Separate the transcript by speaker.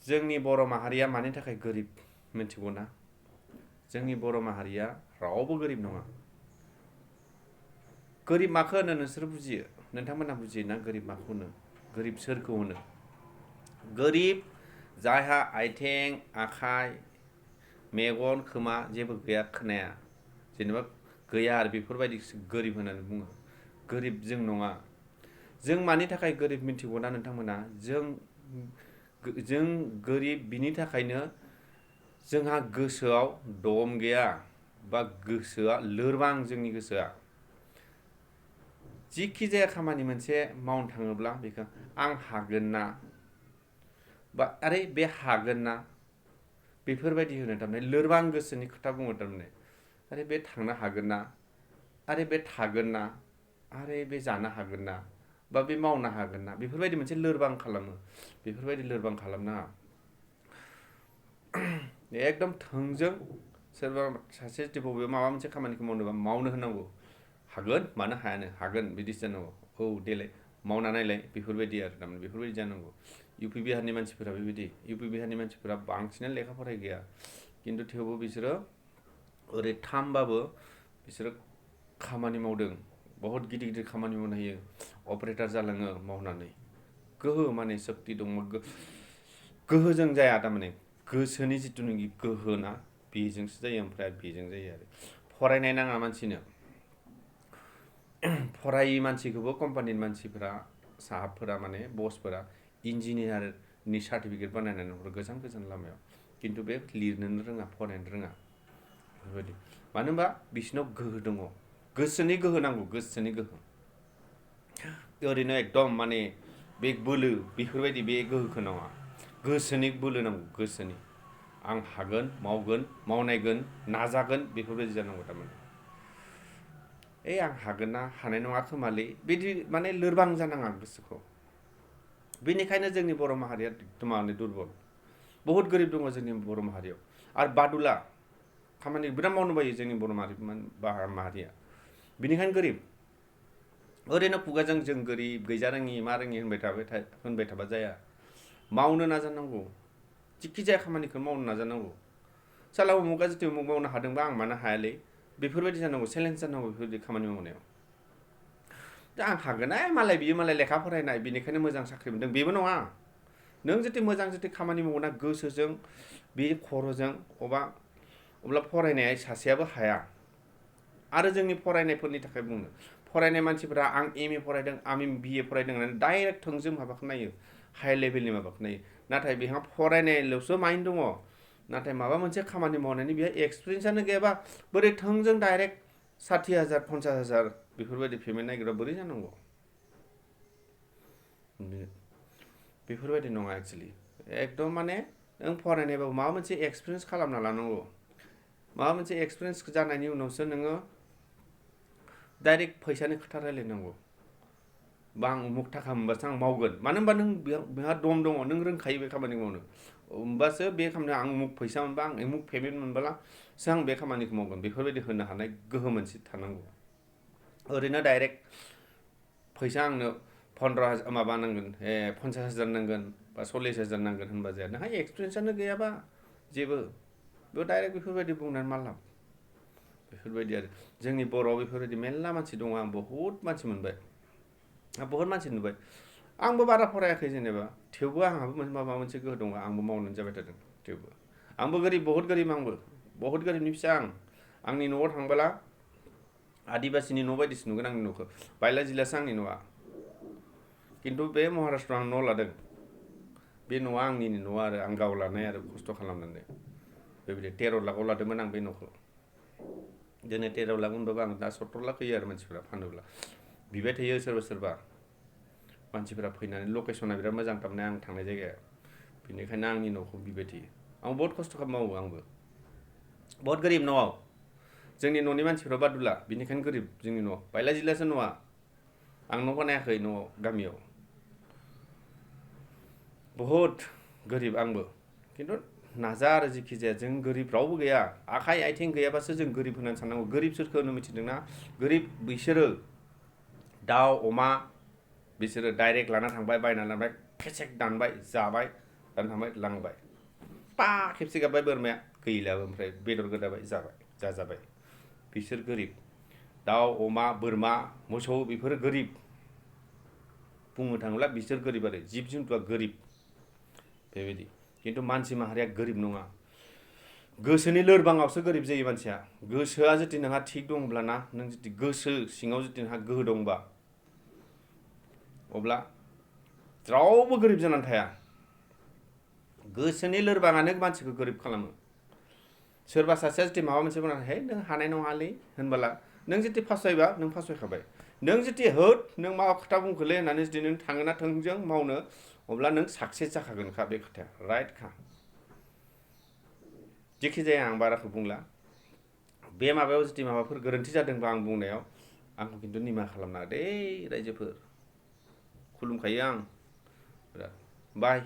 Speaker 1: जोंनि बर' माहारिया मानि थाखाय गोरिब मिथिगौ ना? जोंनि बर' माहारिया रावबो गोरिब नङा। गोरिब माखौ होनो नोंसोर बुजियो? नोंथांमोनहा बुजियोना गोरिब माखौ होनो? गोरिब सोरखौ होनो? गोरिब जायहा आथिं आखाइ मेगन खोमा जेबो गैया, खोनाया, जेनेबा गैया आरो बेफोरबायदिसो गोरिब होननानै बुङो। गोरिब जों नङा। जों मानि थाखाय गोरिब मिथिगौ ना नोंथांमोना? जों गोरिब बिनि थाखायनो जोंहा गोसोआव दम गैया बा गोसोआ लोरबां। जोंनि गोसोआ जिखि जाया खामानि मोनसे मावनो थाङोब्ला बेखौ आं हागोन ना, बा आरे बे हागोन ना, बेफोरबायदि होनो। थारमाने लोरबां गोसोनि खोथा बुङो। थारमाने आरे बे थांनो हागोन ना, आरे बे थागोन ना, आरे बे जानो हागोन ना, बा बे मावनो हागोन ना, बेफोरबायदि मोनसे लोरबां खालामो। बेफोरबायदि लोरबां खालामनाङा। एकदम थोंजों सोरबा सासे जुदि बबेबा माबा मोनसे खामानिखौ मावनोबा मावनो होनांगौ। हागोन, मानो हायानो, हागोन बिदिसो जानांगौ। औ देलाय मावना नायलाय, बेफोरबायदि आरो थारमाने बेफोरबायदि जानांगौ। इउ पि बिहारनि मानसिफोरा बेबायदि। इउ पि बिहारनि मानसिफोरा बांसिनानो लेखा फराय गैया, खिन्थु थेवबो बिसोरो ओरै थामबाबो बिसोरो खामानि मावदों। बहुत गिदिर गिदिर खामानि मावनो हायो। अपारेटर जालाङो मावनानै। गोहो माने सक्ति दङ। गोहोजों जाया, थारमाने गोसोनि जिथुनाखि गोहो ना, बेजोंसो जायो। ओमफ्राय बेजों जायो आरो फरायनाय नाङा मानसिनो। फरायै मानसिखौबो कम्पानिनि मानसिफोरा, साहाबफोरा, माने बसफोरा इन्जिनियारनि सार्टिफिकेट बानायनानै हरो गोजान गोजान लामायाव। खिन्थु बे लिरनोनो रोङा, फरायनो रोङा। बेफोरबायदि मानो होनबा बिसिनाव गोहो दङ। गोसोनि गोहो नांगौ, गोसोनि गोहो। ओरैनो एकदम माने बे बोलो बेफोरबायदि बे गोहोखौ नङा। गोसोनि बोलो नांगौ, गोसोनि। आं हागोन, मावगोन, मावनायगोन, नाजागोन, बेफोरबायदि जानांगौ। थारमाने आं हागोन ना, हानाय नङा खोमालै, बिदि माने लोरबां जानाङा गोसोखौ। बेनिखायनो जोंनि बर' माहारिया एकदमानो दुरबल। बहुत गोरिब दङ जोंनि बर' माहारियाव। आरो बादुला, खामानि बिराद मावनो बायो जोंनि बर' माहारिया। बिनिखायनो गोरिब। ओरैनो खुगाजों जों गोरिब, गैजा रोङि, मा रोङि होनबाय थाबा जाया। मावनो नाजानांगौ। जिखि जाया खामानिखौ मावनो नाजानांगौ। साला उमुगा जुदि उमुग मावनो हादोंबा आं मानो हायालै, बेफोरबायदि जानांगौ। चेलेन्ज जानांगौ बेफोरबायदि खामानि मावनायाव। दा आं हागोन, मालाय बियो मालाय लेखा फरायनाय, बिनिखायनो मोजां साख्रि मोनदों, बेबो नङा। नों जुदि मोजां जुदि खामानि मावोना गोसोजों, बे खर'जों, अब्ला फरायनाया सासेयाबो हाया। आरो जोंनि फरायनायफोरनि थाखाय बुङो, फरायनाय मानसिफोरा आं एम ए फरायदों, आं बि ए फरायदों होननानै डाइरेक्ट थोंजों माबाखौ नायो, हाइ लेभेलनि माबाखौ नायो। नाथाय बेहा फरायनायल'सो माइन्ड दङ, नाथाय माबा मोनसे खामानि मावनायनि बेहा एक्सपिरियेन्सआनो गैयाबा बोरै थोंजों डाइरेक्ट 60,000 50,000 बेफोरबायदि पेमेन्ट नागिरबा बोरै जानांगौ? बेफोरबायदि नङा एक्सुवेलि। एकदम माने नों फरायनायबाबो माबा मोनसे एक्सपिरियेन्स खालामना लानांगौ। माबा मोनसे एक्सपिरियेन्स जानायनि उनावसो नोङो डाइरेक्ट फैसानि खोथा रायलायनांगौ। बा आं उमुक थाखा मोनबासो आं मावगोन। मानो होनबा नों बेहा दम दङ, नों रोंखायो बे खामानिखौ मावनो। होमबासो बे खामानियाव आं उमुक फैसा मोनबा, आं उमुक पेमेन्ट मोनब्लासो आं बे खामानिखौ मावगोन, बेफोरबायदि होनो हानाय गोहो मोनसे थानांगौ। ओरैनो डाइरेक्ट फैसा आंनो 15,000 माबा नांगोन, 50,000 नांगोन, बा 40,000 नांगोन होनबा जाया। नोंहा एक्सपिरियेन्सआनो गैयाबा जेबो, बेयाव डाइरेक्ट बेफोरबायदि बुंनानै मा लाब? बेफोरबायदि आरो जोंनि बर'आव बेफोरबायदि मेरला मानसि दङ। आं बहुद मानसि मोनबाय, बहुद मानसि नुबाय। आंबो बारा फरायाखै जेनेबा, थेवबो आंहाबो माबा मोनसे गोहो दङ, आंबो मावनानै जाबाय थादों। थेवबो आंबो गोरिब, बहुत गोरिब, आंबो बहुत गोरिबनि फिसा। आंनि न'आव थांबोला आदिबासिनि न' बायदिसो नुगोन आंनि न'खौ। बायला जिलासो आंनि न'आ। खिन्थु बे महाराष्ट्रआव आं न' लादों। बे न'आ आंनिनो न' आरो आं गाव लानाय आरो खस्थ' खालामनानै। बेबायदि 13 लाखआव लादोंमोन आं बे न'खौ। दिनै 13 लाख मोनबाबो आं दा 17 लाख होयो आरो मानसिफोरा फानोब्ला। बिबाय थायो सोरबा सोरबा मानसिफोरा फैनानै, लकेसना बिराद मोजां, थारमाने आं थांनाय जायगाया। बेनिखायनो आंनि न'खौ बिबाय थायो। आं बहुत खस्थ' मावो आंबो। बहुत गोरिब न'आव। जोंनि न'नि मानसिफ्रा बादुला, बिनिखायनो गोरिब जोंनि न'आव। बायला जिलासो न'आ। आं न' बानायाखै न'आव, गामियाव। बहुत गोरिब आंबो। खिन्थु नाजा आरो जिखि जाया जों गोरिब रावबो गैया। आखाइ आथिं गैयाबासो जों गोरिब होननानै साननांगौ। गोरिब सोरखौ होनो मिथिदोंना? गोरिब बिसोरो दाउ अमा बिसोरो डाइरेक्ट लाना थांबाय, बायना लांबाय, खेसेक दानबाय, जाबाय, दानो थांबाय लांबाय पा खेबसे गाबबाय बोरमाया गैलाबो ओमफ्राय बेदर गोदाबाय जाबाय जाजाबाय बिसोर गोरिब दाउ अमा बोरमा मोसौ बेफोरो गोरिब बुंनो थाङोब्ला बिसोर गोरिब आरो जिब जुन्थुआ गोरिब बेबायदि खिन्थु मानसि माहारिया गोरिब नङा गोसोनि लोरबाङावसो गोरिब जायो मानसिया गोसोआ जुदि नोंहा थिग दंब्लाना नों जुदि गोसो सिङाव जुदि नोंहा गोहो दंबा अब्ला रावबो गोरिब जानानै थाया गोसोनि लोरबाङानो मानसिखौ गोरिब खालामो सोरबा सासेया जुदि माबा मोनसे बुंनानै है नों हानाय नङालै होनबोला नों जुदि फासयबा नों फासयखाबाय नों जुदि होद नों मा खोथा बुंखोलै होननानै जुदि नों थाङोना थोंजों मावनो अब्ला नों साक्सेस जाखागोनखा बे खोथाया राइटखा जेखि जाया आं बाराखौ बुंला बे माबायाव जुदि माबाफोर गोरोन्थि जादोंबा आं बुंनायाव आंखौ खिन्थु निमाहा खालामना दे रायजोफोर खुलुमखायो आं बिराद बाय